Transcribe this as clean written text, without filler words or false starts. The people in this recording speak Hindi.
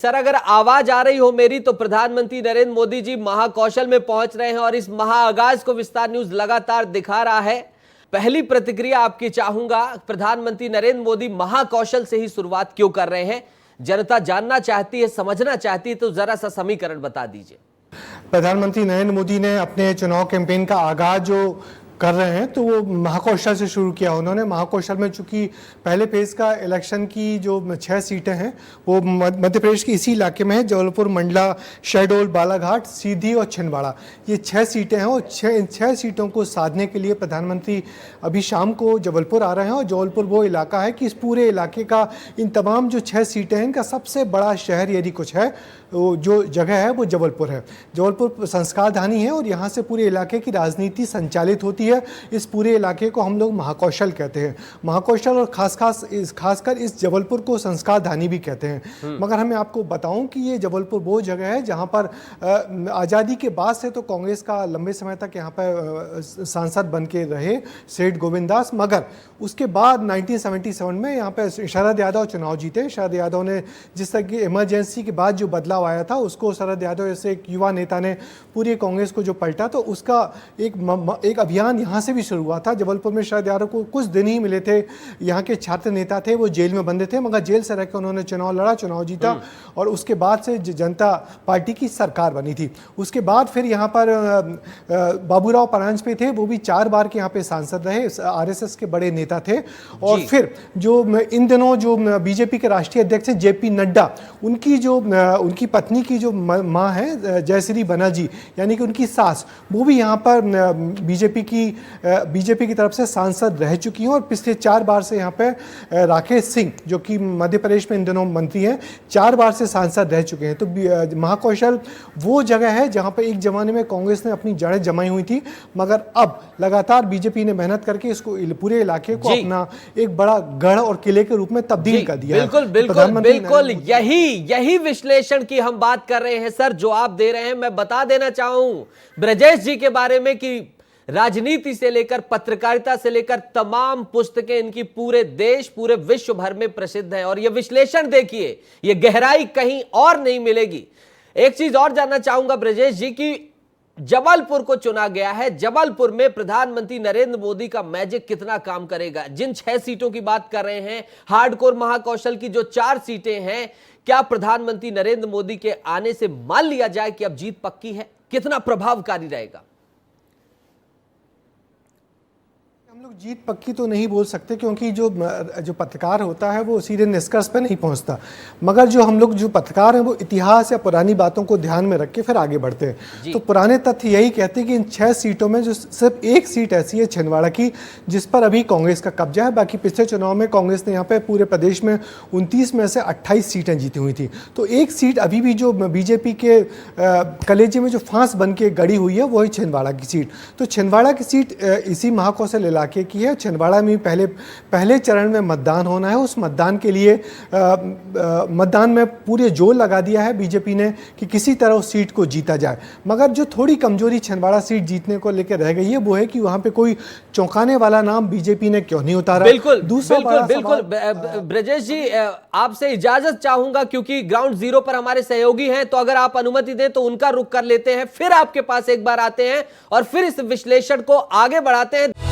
सर, अगर आवाज आ रही हो मेरी तो प्रधानमंत्री नरेंद्र मोदी जी महाकौशल में पहुंच रहे हैं और इस महाआगाज को विस्तार न्यूज लगातार दिखा रहा है। पहली प्रतिक्रिया आपकी चाहूंगा, प्रधानमंत्री नरेंद्र मोदी महाकौशल से ही शुरुआत क्यों कर रहे हैं? जनता जानना चाहती है, समझना चाहती है, तो जरा सा समीकरण बता दीजिए। प्रधानमंत्री नरेंद्र मोदी ने अपने चुनाव कैंपेन का आगाज जो कर रहे हैं तो वो महाकौशल से शुरू किया। उन्होंने महाकौशल में चूंकि पहले फेज का इलेक्शन की जो 6 सीटें हैं वो मध्य प्रदेश के इसी इलाके में है, जबलपुर, मंडला, शहडोल, बालाघाट, सीधी और छिंदवाड़ा, ये 6 सीटें हैं। और 6 सीटों को साधने के लिए प्रधानमंत्री अभी शाम को जबलपुर आ रहे हैं। और जबलपुर वो इलाका है कि इस पूरे इलाके का, इन तमाम जो 6 सीटें हैं, इनका सबसे बड़ा शहर यदि कुछ है, वो जो जगह है वो जबलपुर है। जबलपुर संस्कारधानी है और यहाँ से पूरे इलाके की राजनीति संचालित होती है। इस पूरे इलाके को हम लोग महाकौशल कहते हैं। महाकौशल और खासकर इस जबलपुर को संस्कारधानी भी कहते हैं। मगर हमें आपको बताऊं कि ये जबलपुर वो जगह है जहाँ पर आज़ादी के बाद से तो कांग्रेस का लंबे समय तक यहाँ पर सांसद बन के रहे सेठ गोविंद दास, मगर उसके बाद 1977 में यहाँ पे शरद यादव चुनाव जीते। शरद यादव ने जिस तरह की इमरजेंसी के बाद जो बदलाव आया था उसको, शरद यादव जैसे एक युवा नेता ने पूरी कांग्रेस को जो पलटा, तो उसका एक अभियान यहाँ से भी शुरू हुआ था। जबलपुर में शरद यादव को कुछ दिन ही मिले थे। यहाँ के छात्र नेता थे, वो जेल में बंदे थे, मगर जेल से रहकर उन्होंने चुनाव लड़ा, चुनाव जीता और उसके बाद से जनता पार्टी की सरकार बनी थी। उसके बाद फिर यहाँ पर बाबूराव परांजपे थे, वो भी 4 बार के यहाँ पे सांसद रहे, आरएसएस के बड़े नेता थे। और फिर जो इन दिनों जो बीजेपी के राष्ट्रीय अध्यक्ष जेपी नड्डा, उनकी पत्नी की जो माँ है जयश्री बनर्जी, यानी कि उनकी सास, वो भी यहाँ पर बीजेपी की तरफ से सांसद रह चुकी हैं। और पिछले 4 बार से यहाँ पे राकेश सिंह, जो कि मध्य प्रदेश में इन दिनों मंत्री हैं, 4 बार से सांसद रह चुके हैं। तो महाकौशल वो जगह है जहाँ पे एक जमाने में कांग्रेस ने अपनी जड़ें जमाई हुई थी, मगर अब लगातार बीजेपी ने मेहनत करके इसको, पूरे इलाके को अपना एक बड़ा गढ़ और किले के रूप में तब्दील कर दिया। बिल्कुल यही विश्लेषण की हम बात कर रहे हैं सर, जो आप दे रहे हैं। मैं बता देना चाहूं ब्रजेश जी के बारे में कि राजनीति से लेकर पत्रकारिता से लेकर तमाम पुस्तकें इनकी पूरे देश, पूरे विश्व भर में प्रसिद्ध है। और यह विश्लेषण देखिए, यह गहराई कहीं और नहीं मिलेगी। एक चीज और जानना चाहूंगा ब्रजेश जी की जबलपुर को चुना गया है, जबलपुर में प्रधानमंत्री नरेंद्र मोदी का मैजिक कितना काम करेगा? जिन 6 सीटों की बात कर रहे हैं, हार्डकोर महाकौशल की जो 4 सीटें हैं, क्या प्रधानमंत्री नरेंद्र मोदी के आने से मान लिया जाए कि अब जीत पक्की है? कितना प्रभावकारी रहेगा? हम लोग जीत पक्की तो नहीं बोल सकते, क्योंकि जो पत्रकार होता है वो सीधे निष्कर्ष पे नहीं पहुंचता। मगर जो हम लोग जो पत्रकार हैं वो इतिहास या पुरानी बातों को ध्यान में रख के फिर आगे बढ़ते हैं। तो पुराने तथ्य यही कहते हैं कि इन 6 सीटों में जो सिर्फ एक सीट ऐसी है छिंदवाड़ा की, जिस पर अभी कांग्रेस का कब्जा है। बाकी पिछले चुनाव में कांग्रेस ने यहाँ पे पूरे प्रदेश में 29 में से 28 सीटें जीती हुई थी। तो एक सीट अभी भी जो बीजेपी के कलेजे में जो फांस बन के गड़ी हुई है वो है छिंदवाड़ा की सीट। तो छिंदवाड़ा की सीट इसी महाकौशल इलाके की है। छिंदवाड़ा में पहले चरण में मतदान होना है। उस मतदान के लिए मतदान में पूरे जोर लगा दिया है बीजेपी ने कि किसी तरह उस सीट को जीता जाए। मगर जो थोड़ी कमजोरी छिंदवाड़ा सीट जीतने को लेकर रह गई है वो है कि वहां पे कोई चौंकाने वाला नाम बीजेपी ने क्यों नहीं उतारा। बिल्कुल ब्रजेश जी, आपसे इजाजत चाहूंगा क्योंकि ग्राउंड जीरो पर हमारे सहयोगी हैं, तो अगर आप अनुमति दें तो उनका रुख कर लेते हैं, फिर आपके पास एक बार आते हैं और फिर इस विश्लेषण को आगे बढ़ाते हैं।